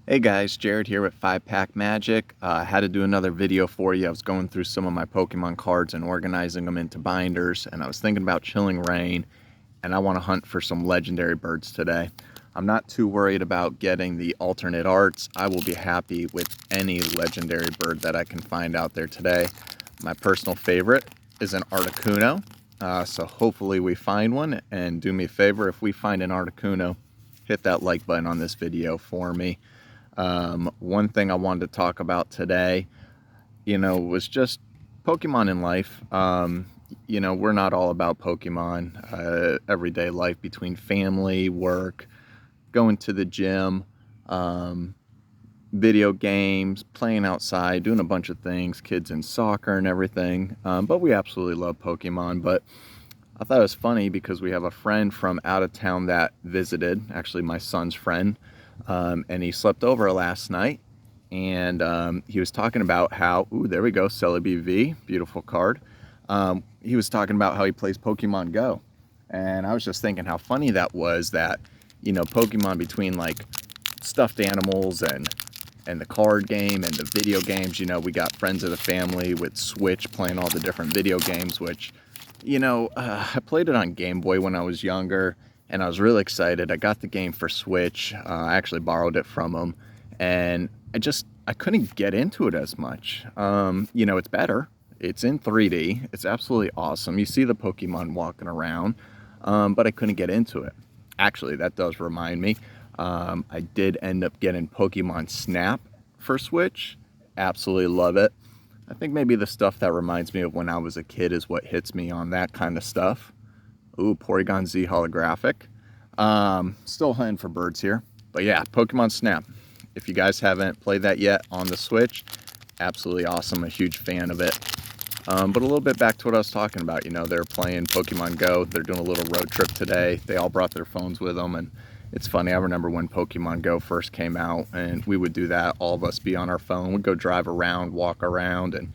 Hey guys, Jared here with 5-Pack Magic. I had to do another video for you. I was going through some of my Pokemon cards and organizing them into binders, and I was thinking about Chilling Reign, and I want to hunt for some legendary birds today. I'm not too worried about getting the alternate arts. I will be happy with any legendary bird that I can find out there today. My personal favorite is an Articuno, so hopefully we find one. And do me a favor, if we find an Articuno, hit that like button on this video for me. One thing I wanted to talk about today, was just Pokemon in life. We're not all about Pokemon. Everyday life between family, work, going to the gym, video games, playing outside, doing a bunch of things, kids in soccer and everything. But we absolutely love Pokemon. But I thought it was funny because we have a friend from out of town that visited, actually my son's friend. And he slept over last night, and he was talking about how, there we go, Celebi V, beautiful card. He was talking about how he plays Pokemon Go, and I was just thinking how funny that was, that, Pokemon, between like stuffed animals and the card game and the video games, we got friends of the family with Switch playing all the different video games, which, I played it on Game Boy when I was younger. And I was really excited. I got the game for Switch. I actually borrowed it from him. And I couldn't get into it as much. It's better. It's in 3D. It's absolutely awesome. You see the Pokemon walking around, but I couldn't get into it. Actually, that does remind me. I did end up getting Pokemon Snap for Switch. Absolutely love it. I think maybe the stuff that reminds me of when I was a kid is what hits me on that kind of stuff. Ooh, Porygon Z holographic. Still hunting for birds here. But yeah, Pokemon Snap. If you guys haven't played that yet on the Switch, absolutely awesome. A huge fan of it. But a little bit back to what I was talking about. They're playing Pokemon Go. They're doing a little road trip today. They all brought their phones with them. And it's funny, I remember when Pokemon Go first came out, and we would do that. All of us be on our phone. We'd go drive around, walk around, and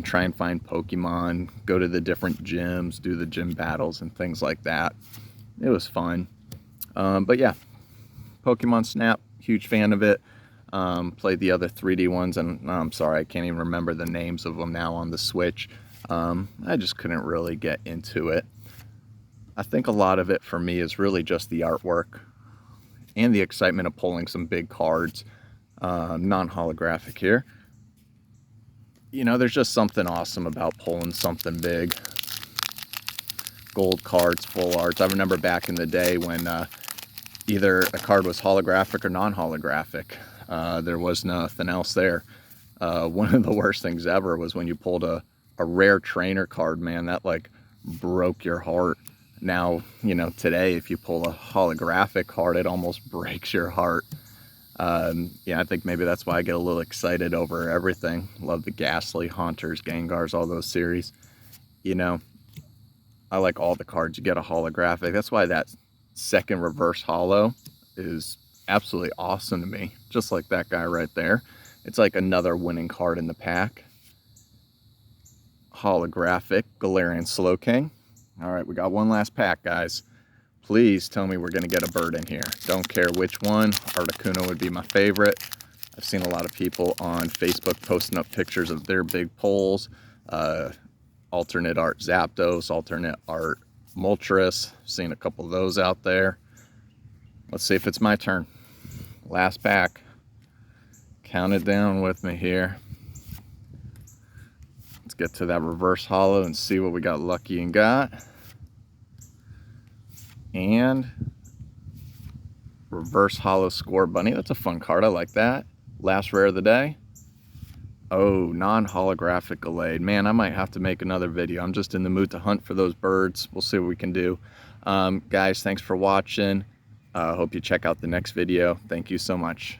try and find Pokemon, go to the different gyms, do the gym battles and things like that. It was fun. But yeah, Pokemon Snap, huge fan of it. Played the other 3D ones, and I'm sorry, I can't even remember the names of them now on the Switch. I just couldn't really get into it. I think a lot of it for me is really just the artwork and the excitement of pulling some big cards, non-holographic here. There's just something awesome about pulling something big. Gold cards, full arts. I remember back in the day when either a card was holographic or non-holographic. There was nothing else there. One of the worst things ever was when you pulled a rare trainer card, man, that like broke your heart. Now, today, if you pull a holographic card, it almost breaks your heart. I think maybe that's why I get a little excited over everything. Love the Ghastly, Haunters, Gengars, all those series. I like all the cards. You get a holographic. That's why that second reverse holo is absolutely awesome to me. Just like that guy right there. It's like another winning card in the pack. Holographic, Galarian Slowking. All right, we got one last pack, guys. Please tell me we're going to get a bird in here. Don't care which one. Articuno would be my favorite. I've seen a lot of people on Facebook posting up pictures of their big pulls. Alternate art Zapdos, alternate art Moltres. Seen a couple of those out there. Let's see if it's my turn. Last pack. Count it down with me here. Let's get to that reverse holo and see what we got lucky and got. And reverse holo Score Bunny. That's a fun card. I like that. Last rare of the day. Oh, non-holographic Gallade. Man, I might have to make another video. I'm just in the mood to hunt for those birds. We'll see what we can do. Guys, thanks for watching. Hope you check out the next video. Thank you so much.